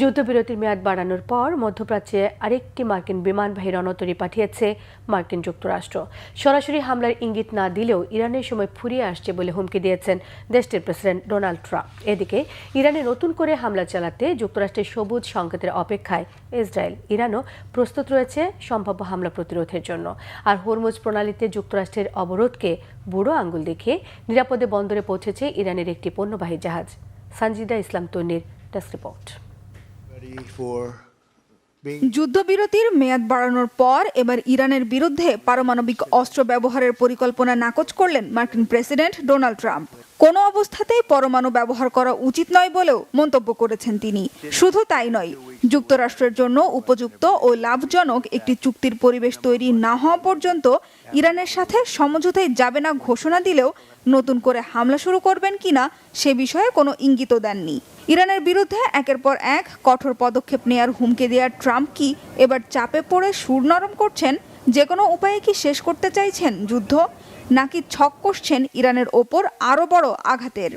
যুদ্ধবিরতির মেয়াদ বাড়ানোর পর মধ্যপ্রাচ্যে আরেকটি মার্কিন বিমানবাহী রণতরী পাঠিয়েছে মার্কিন যুক্তরাষ্ট্র। সরাসরি হামলার ইঙ্গিত না দিলেও ইরানের সময় ফুরিয়ে আসছে বলে হুমকি দিয়েছেন দেশটির প্রেসিডেন্ট ডোনাল্ড ট্রাম্প। এদিকে ইরানে নতুন করে হামলা চালাতে যুক্তরাষ্ট্রের সবুজ সংকেতের অপেক্ষায় ইসরায়েল। ইরানও প্রস্তুত রয়েছে সম্ভাব্য হামলা প্রতিরোধের জন্য। আর হরমুজ প্রণালীতে যুক্তরাষ্ট্রের অবরোধকে বুড়ো আঙ্গুল দেখিয়ে নিরাপদে বন্দরে পৌঁছেছে ইরানের একটি পণ্যবাহী জাহাজ। সানজিদা ইসলাম তন্নির ডেস্ক রিপোর্ট। যুদ্ধবিরতির মেয়াদ বাড়ানোর পর এবার ইরানের বিরুদ্ধে পারমাণবিক অস্ত্র ব্যবহারের পরিকল্পনা নাকচ করলেন মার্কিন প্রেসিডেন্ট ডোনাল্ড ট্রাম্প। কোনো অবস্থাতেই পরমাণু ব্যবহার করা উচিত নয় বলেও মন্তব্য করেছেন তিনি। শুধু তাই নয়, যুক্তরাষ্ট্রের জন্য উপযুক্ত ও লাভজনক একটি চুক্তির পরিবেশ তৈরি না হওয়া পর্যন্ত ইরানের সাথে সমঝোতায় যাবে না ঘোষণা দিলেও নতুন করে হামলা শুরু করবেন কিনা সে বিষয়ে কোনো ইঙ্গিতও দেননি। ইরানের বিরুদ্ধে একের পর এক কঠোর পদক্ষেপ নেয়ার হুমকি দেওয়া ট্রাম্প কি এবার চাপে পড়ে সুর নরম করছেন? যে কোনো উপায়ে কি শেষ করতে চাইছেন যুদ্ধ, নাকি ছক কষছেন ইরানের ওপর আরও বড় আঘাতের?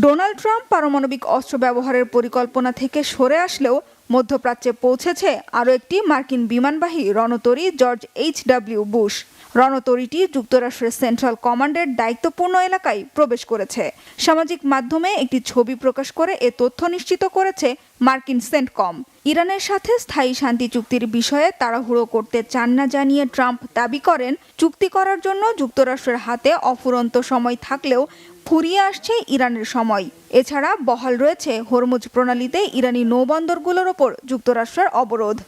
ডোনাল্ড ট্রাম্প পারমাণবিক অস্ত্র ব্যবহারের পরিকল্পনা থেকে সরে আসলেও মধ্যপ্রাচ্যে পৌঁছেছে আরও একটি মার্কিন বিমানবাহী রণতরী জর্জ H.W. বুশ। রণতরীটি যুক্তরাষ্ট্রের সেন্ট্রাল কমান্ডের দায়িত্বপূর্ণ এলাকায় প্রবেশ করেছে। সামাজিক মাধ্যমে একটি ছবি প্রকাশ করে এ তথ্য নিশ্চিত করেছে মার্কিন সেন্টকম। ইরানের সাথে স্থায়ী শান্তি চুক্তির বিষয়ে তাড়াহুড়ো করতে চান না জানিয়ে ট্রাম্প দাবি করেন, চুক্তি করার জন্য যুক্তরাষ্ট্রের হাতে অফুরন্ত সময় থাকলেও ফুরিয়ে আসছে ইরানের সময়। এছাড়া বহাল রয়েছে হরমুজ প্রণালীতে ইরানি নৌবন্দরগুলোর ওপর যুক্তরাষ্ট্রের অবরোধ।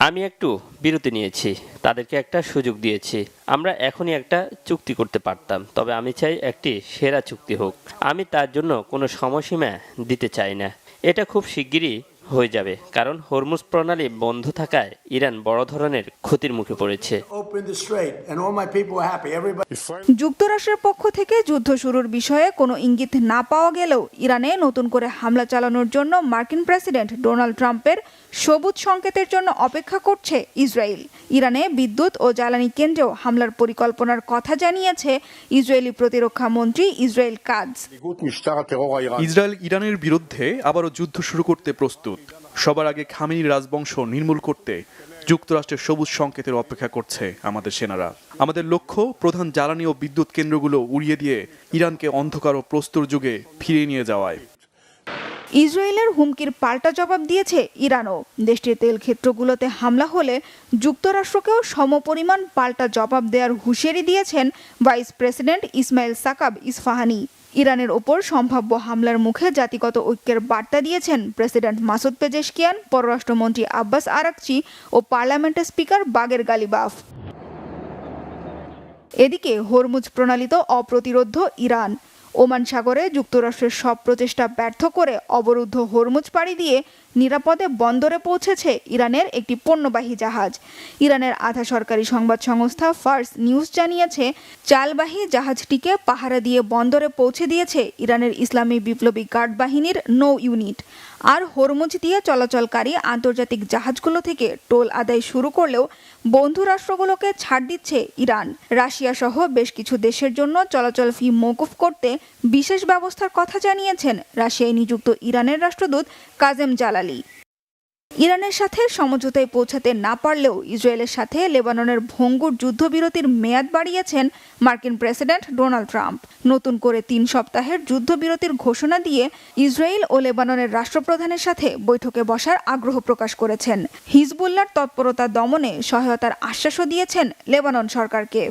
আমি একটু বিরতি নিয়েছি, তাদেরকে একটা সুযোগ দিয়েছি। আমরা এখনই একটা চুক্তি করতে পারতাম, তবে আমি চাই একটি সেরা চুক্তি হোক। আমি তার জন্য কোনো সময়সীমা দিতে চাই না। এটা খুব শিগগিরই হয়ে যাবে, কারণ হরমুজ প্রণালী বন্ধ থাকায় ইরান বড় ধরনের ক্ষতির মুখে পড়েছে। যুক্তরাষ্ট্রের পক্ষ থেকে যুদ্ধ শুরুর বিষয়ে কোনো ইঙ্গিত না পাওয়া গেলেও ইরানে নতুন করে হামলা চালানোর জন্য মার্কিন প্রেসিডেন্ট ডোনাল্ড ট্রাম্পের সবুজ সংকেতের জন্য অপেক্ষা করছে ইসরায়েল। ইরানে বিদ্যুৎ ও জ্বালানি কেন্দ্রেও হামলার পরিকল্পনার কথা জানিয়েছে ইসরায়েলি প্রতিরক্ষা মন্ত্রী ইসরায়েল কাটজ। ইসরায়েল ইরানের বিরুদ্ধে আবারও যুদ্ধ শুরু করতে প্রস্তুত। সবার আগে খামেনির রাজবংশ নির্মূল করতে যুক্তরাষ্ট্রের সবুজ সংকেতের অপেক্ষা করছে আমাদের সেনারা। আমাদের লক্ষ্য প্রধান জ্বালানি ও বিদ্যুৎ কেন্দ্রগুলো উড়িয়ে দিয়ে ইরানকে অন্ধকার ও প্রস্তর যুগে ফিরিয়ে নিয়ে যাওয়ায়। ইসরায়েলের হুমকির পাল্টা জবাব দিয়েছে ইরানও। দেশটির তেল ক্ষেত্রগুলোতে হামলা হলে যুক্তরাষ্ট্রকেও সমপরিমাণ পাল্টা জবাব দেওয়ার হুঁশিয়ারি দিয়েছেন ভাইস প্রেসিডেন্ট ইসমাইল সাকাব ইসফাহানি। ইরানের ওপর সম্ভাব্য হামলার মুখে জাতিগত ঐক্যের বার্তা দিয়েছেন প্রেসিডেন্ট মাসুদ পেজেশকিয়ান, পররাষ্ট্রমন্ত্রী আব্বাস আরাকচি ও পার্লামেন্টের স্পিকার বাগের গালিবাফ। এদিকে হরমুজ প্রণালীতে অপ্রতিরোধ্য ইরান। ওমান সাগরে যুক্তরাষ্ট্রের সব প্রচেষ্টা ব্যর্থ করে অবরুদ্ধ হরমুজ পাড়ি দিয়ে নিরাপদে বন্দরে পৌঁছেছে ইরানের একটি পণ্যবাহী জাহাজ। ইরানের আধা সরকারি সংবাদ সংস্থা ফার্স নিউজ জানিয়েছে, চালবাহী জাহাজটিকে পাহারা দিয়ে বন্দরে পৌঁছে দিয়েছে ইরানের ইসলামী বিপ্লবী গার্ড বাহিনীর নৌ ইউনিট। আর হরমুজ দিয়ে চলাচলকারী আন্তর্জাতিক জাহাজগুলো থেকে টোল আদায় শুরু করলেও বন্ধু রাষ্ট্রগুলোকে ছাড় দিচ্ছে ইরান। রাশিয়া সহ বেশ কিছু দেশের জন্য চলাচল ফি মওকুফ করতে বিশেষ ব্যবস্থার কথা জানিয়েছেন রাশিয়ায় নিযুক্ত ইরানের রাষ্ট্রদূত কাজেম জালালি। ইরানের সাথে সমঝোতায় পৌঁছাতে না পারলেও ইসরায়েলের সাথে লেবাননের ভঙ্গুর যুদ্ধবিরতির মেয়াদ বাড়িয়েছেন মার্কিন প্রেসিডেন্ট ডোনাল্ড ট্রাম্প। নতুন করে 3 সপ্তাহের যুদ্ধবিরতির ঘোষণা দিয়ে ইসরায়েল ও লেবাননের রাষ্ট্রপ্রধানের সাথে বৈঠকে বসার আগ্রহ প্রকাশ করেছেন। হিজবুল্লাহর তৎপরতা দমনে সহায়তার আশ্বাসও দিয়েছেন লেবানন সরকারকে।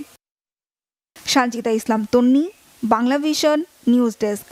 সানজিদা ইসলাম তন্নি, বাংলা ভিশন, নিউজ ডেস্ক।